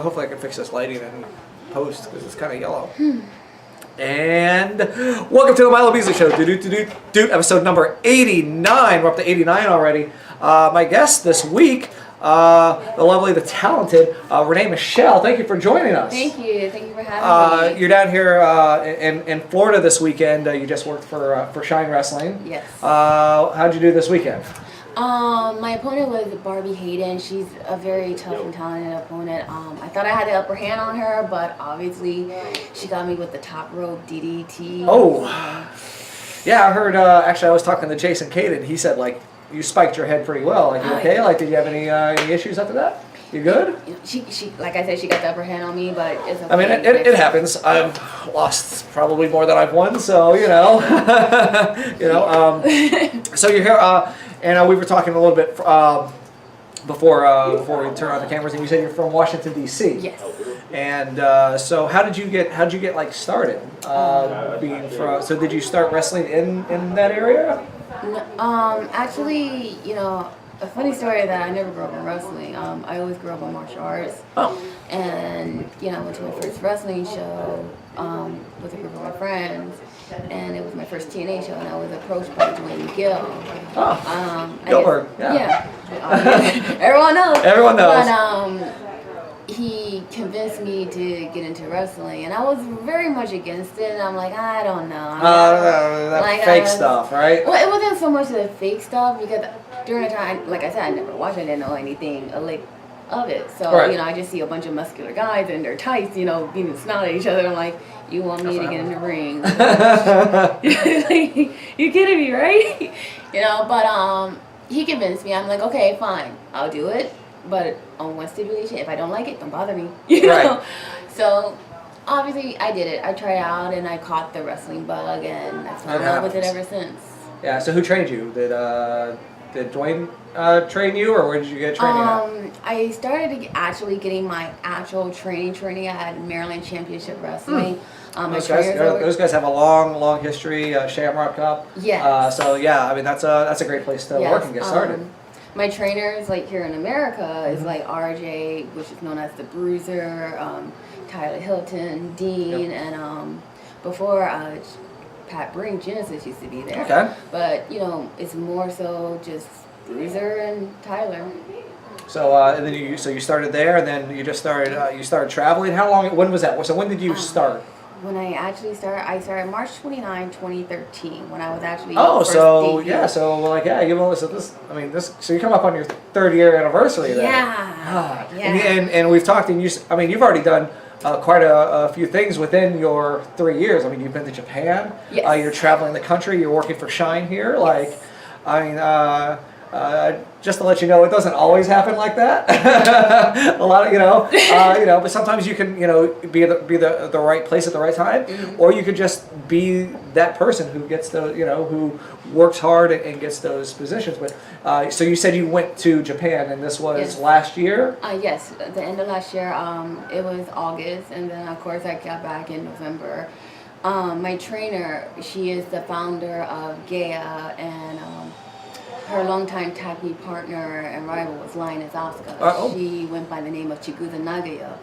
hopefully I can fix this lighting in post because it's kind of yellow. And welcome to the Milo Beasley Show, episode number 89. We're up to 89 already. My guest this week, the lovely, the talented Renee Michelle. Thank you for joining us. Thank you for having me. You're down here in Florida this weekend. You just worked for Shine Wrestling. Yes. How'd you do this weekend? My opponent was Barbie Hayden. She's a very tough and talented opponent. I thought I had the upper hand on her, but obviously she got me with the top rope DDT. Oh. Yeah, I heard, actually I was talking to Jason Caden. He said, like, you spiked your head pretty well. Like, you okay? Like, did you have any issues after that? You good? She, like I said, she got the upper hand on me, but it's okay. I mean, it happens. I've lost probably more than I've won, so, you know. So you're here, and we were talking a little bit before we turn on the cameras, and you said you're from Washington, D.C. Yes. And so how'd you get like started being from, so did you start wrestling in that area? Actually, a funny story that I never grew up in wrestling. I always grew up in martial arts. Oh. And, I went to my first wrestling show with a group of my friends. And it was my first TNA show, and I was approached by Dwayne Gill. Oh, Gilbert, yeah. Everyone knows. Everyone knows. But he convinced me to get into wrestling, and I was very much against it. And I'm like, I don't know. That like, fake stuff, right? Well, it wasn't so much the fake stuff, because during the time, like I said, I never watched it. I didn't know anything of it. So, right. I just see a bunch of muscular guys in their tights, being snot at each other. I'm like, you want me to get in the ring? Like, you kidding me, right? But he convinced me. I'm like, okay, fine, I'll do it, but on one stipulation: if I don't like it, don't bother me. Right. So obviously, I did it. I tried out, and I caught the wrestling bug, and I've been in love with it ever since. Yeah. So who trained you? Did Dwayne train you, or where did you get training at? I started actually getting my actual training at Maryland Championship Wrestling. Those guys have a long history. Shamrock Cup. Yeah. So yeah, I mean that's a great place to work and get started. My trainers, like here in America, is like RJ, which is known as the Bruiser, Tyler Hilton, Dean, and before Pat Brink, Genesis used to be there. Okay. But it's more so just Bruiser and Tyler. So and then you started there, and then you just started traveling. How long? When was that? So when did you start? When I actually started, I started March 29, 2013. When I was actually so you come up on your 3rd year anniversary then. Yeah. And we've talked, and you've already done quite a few things within your 3 years. I mean, you've been to Japan. Yes. You're traveling the country. You're working for Shine here. Yes. Like, I mean, just to let you know, it doesn't always happen like that. A lot of, but sometimes you can, be the right place at the right time, or you could just be that person who gets who works hard and gets those positions. But so you said you went to Japan, and this was last year? Yes, at the end of last year. It was August, and then of course I got back in November. My trainer, she is the founder of Gaia, and her longtime tag team partner and rival was Lioness Asuka. She went by the name of Chigusa Nagaya.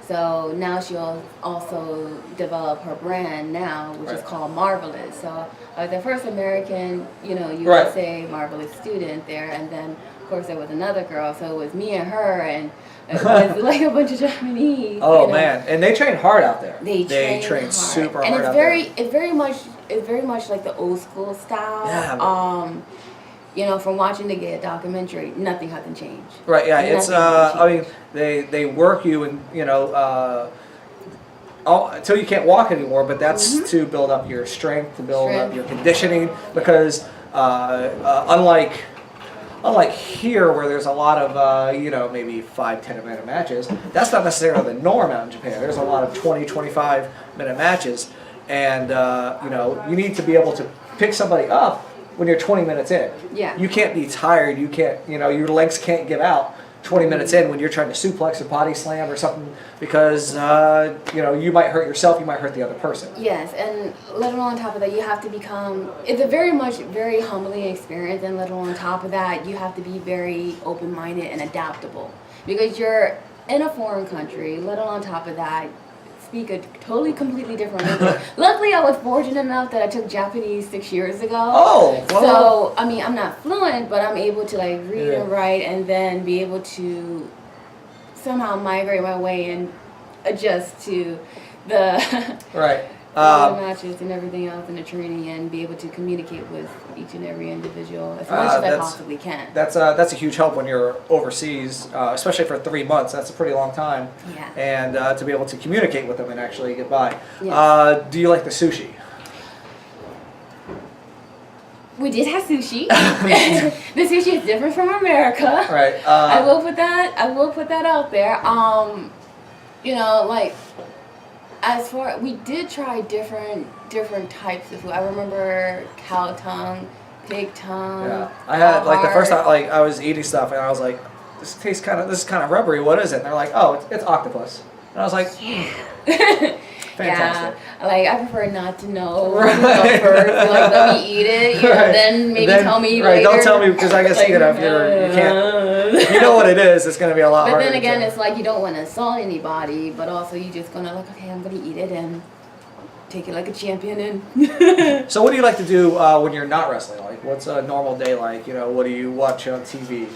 So now she'll also develop her brand now, which is called Marvelous. So I was the first American, USA Marvelous student there, and then of course there was another girl. So it was me and her, and it was like a bunch of Japanese. Oh man, and they train hard out there. They train hard. Super and hard. And it's very much like the old school style. Yeah. From watching the Gaia documentary, nothing hasn't changed. Right. Yeah. It's. I mean, they work you, and until you can't walk anymore. But that's to build up your strength, to build up your conditioning. Because unlike here, where there's a lot of maybe 5-10 minute matches, that's not necessarily the norm out in Japan. There's a lot of 20-25 minute matches, and you need to be able to pick somebody up when you're 20 minutes in. Yeah. You can't be tired. You can't, your legs can't give out 20 minutes in when you're trying to suplex or body slam or something, because, you might hurt yourself, you might hurt the other person. Yes, and let alone on top of that, you have to become, it's a very humbling and let alone on top of that, you have to be very open-minded and adaptable. Because you're in a foreign country, let alone on top of that, speak a totally, completely different language. Luckily, I was fortunate enough that I took Japanese 6 years ago. Oh, well. So, I mean, I'm not fluent, but I'm able to like read and write and then be able to somehow migrate my way and adjust to the Right. the matches and everything else and the training and be able to communicate with each and every individual as much as I possibly can. That's a huge help when you're overseas, especially for 3 months. That's a pretty long time. Yeah. And to be able to communicate with them and actually get by. Yes. Do you like the sushi? We did have sushi. The sushi is different from America. Right. I will put that out there. You know, like as far we did try different types of food. I remember cow tongue, pig tongue. Yeah. I had like the heart. first time like I was eating stuff and I was like, this is kind of rubbery. What is it? And they're like, oh, it's octopus. And I was like, fantastic. Yeah, like I prefer not to know Right. first. Like let me eat it, you know, then maybe tell me right, later. don't tell me because I guess Like, you know you can't. If you know what it is, it's gonna be a lot But harder. then again, to it's like you don't want to insult anybody, but also you just gonna like, okay, I'm gonna eat it and take it like a champion. And So what do you like to do when you're not wrestling? Like, what's a normal day like? You know, what do you watch on TV?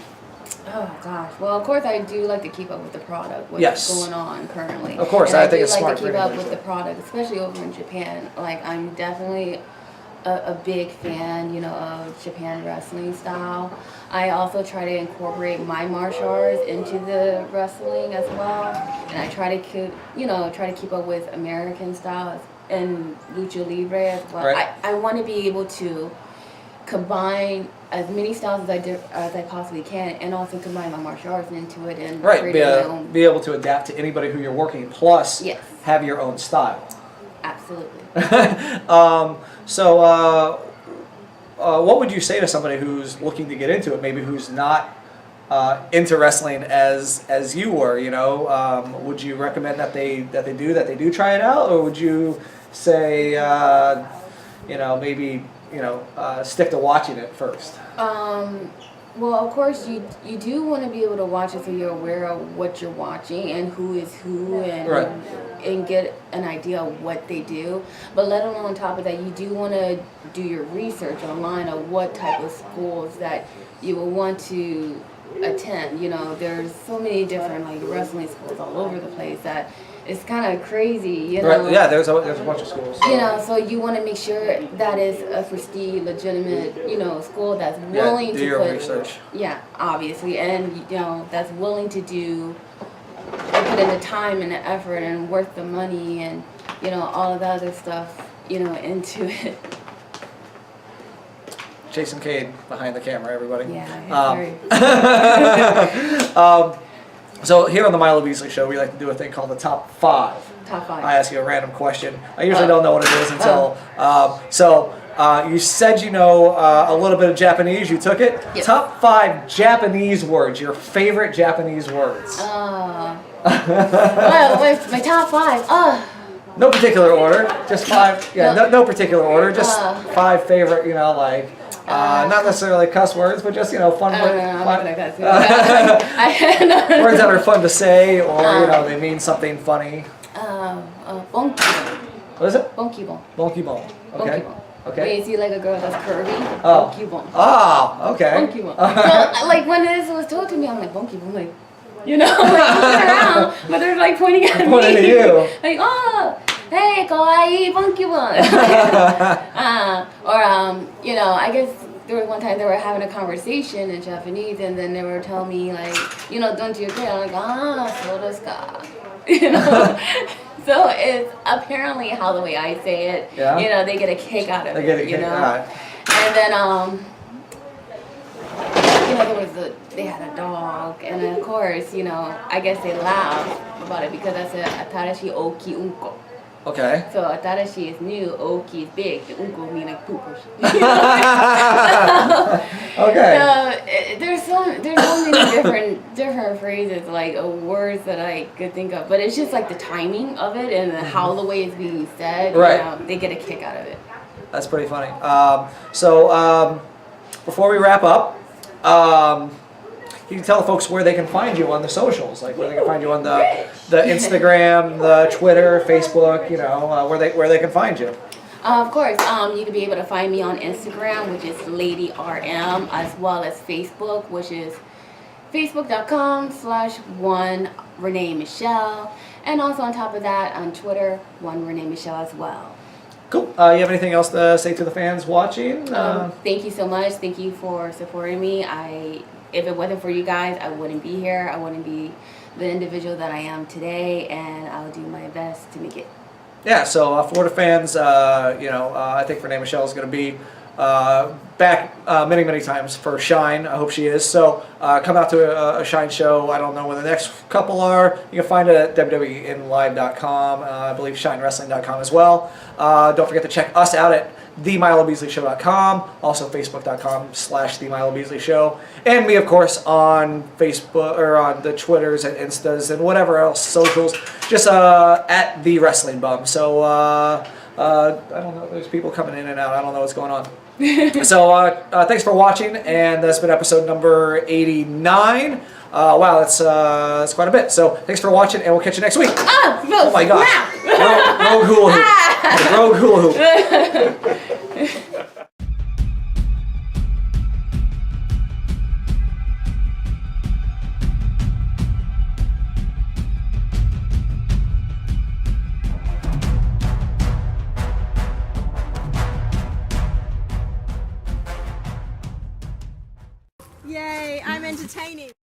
oh gosh, well of course I do like to keep up with the product, what's Yes. going on currently. Of course, and I think do it's like smart to for keep up anybody with to. the product, especially over in Japan. Like I'm definitely a big fan, you know, of Japan wrestling style. I also try to incorporate my martial arts into the wrestling as well, and I try to keep up with American styles and lucha libre as well. Right. I want to be able to combine as many styles as I possibly can, and also combine my martial arts into it and Right, create my own. be able to adapt to anybody who you're working, plus Yes. have your own style. Absolutely. So, what would you say to somebody who's looking to get into it, maybe who's not into wrestling as you were? You know, would you recommend that they do try it out, or would you say, you know, maybe stick to watching it first? Well, of course, you do want to be able to watch it so you're aware of what you're watching and who is who and Right. and get an idea of what they do. But let alone on top of that, you do want to do your research online of what type of schools that you will want to attend. You know, there's so many different like wrestling schools all over the place that it's kind of crazy. You know. Right. Yeah. There's a bunch of schools. You know, so you want to make sure that is a prestige, legitimate, you know, school that's willing do to your put, research. Yeah, obviously, and you know, that's willing to do, put in the time and the effort and worth the money and you know all of the other stuff, you know, into it. Jason Cade behind the camera, everybody. Yeah. So here on the Milo Beasley Show, we like to do a thing called the top 5. Top 5. I ask you a random question. I usually don't know what it is until. You said you know a little bit of Japanese. You took it. Yes. Top 5 Japanese words. Your favorite Japanese words. Well, my top 5. No particular order. Just 5. Yeah. No particular order. Just 5 favorite. You know, like. Not necessarily cuss words, but just fun words. I'm not like that too. Words that are fun to say, or they mean something funny. Bonkibon. What is it? Bonkibon. Bonkibon. Okay. Bonkibon. Okay. When you see like a girl that's curvy, Oh. bonkibon. Oh, okay. Bonkibon. So like when this was told to me, I'm like bonkibon, like I'm like looking around, but they're like pointing at me. Pointing at you. Like hey, kawaii bonkibon. I guess there was one time they were having a conversation in Japanese, and then they were telling me like, don't you agree? I'm like, so desu ka. So it's apparently how the way I say it. Yeah. They get a kick out of They it. get a kick out. And then they had a dog, and of course, I guess they laughed about it because I said atarashi oki unko. Okay. So atarashi is new, oki is big, and unko mean like poop. Okay. So there's so many different phrases, like words that I could think of, but it's just like the timing of it and how the way it's being said. Right. They get a kick out of it. That's pretty funny. Before we wrap up, you can tell folks where they can find you on the socials, like where they can find you on the Instagram, the Twitter, Facebook, you know, where they can find you. Of course, you can be able to find me on Instagram, which is LadyRM, as well as Facebook, which is facebook.com/one Renee Michelle, and also on top of that on Twitter, one Renee Michelle as well. Cool. You have anything else to say to the fans watching? Thank you so much. Thank you for supporting me. If it wasn't for you guys, I wouldn't be here. I wouldn't be the individual that I am today, and I'll do my best to make it. Yeah, so for the fans, I think Renee Michelle is going to be back many, many times for Shine. I hope she is. So come out to a Shine show. I don't know when the next couple are. You can find it at www.inlive.com. I believe shinewrestling.com as well. Don't forget to check us out at themilobbeasleyshow.com, also facebook.com/The Milo Beasley Show, and me, of course, on Facebook or on the Twitters and Instas and whatever else socials, just at The Wrestling Bum. So I don't know, there's people coming in and out. I don't know what's going on. So thanks for watching, and that's been episode number 89. Wow, that's quite a bit. So thanks for watching, and we'll catch you next week. Oh my gosh. Rogue hula hoop. Rogue hula hoop. Yay, I'm entertaining.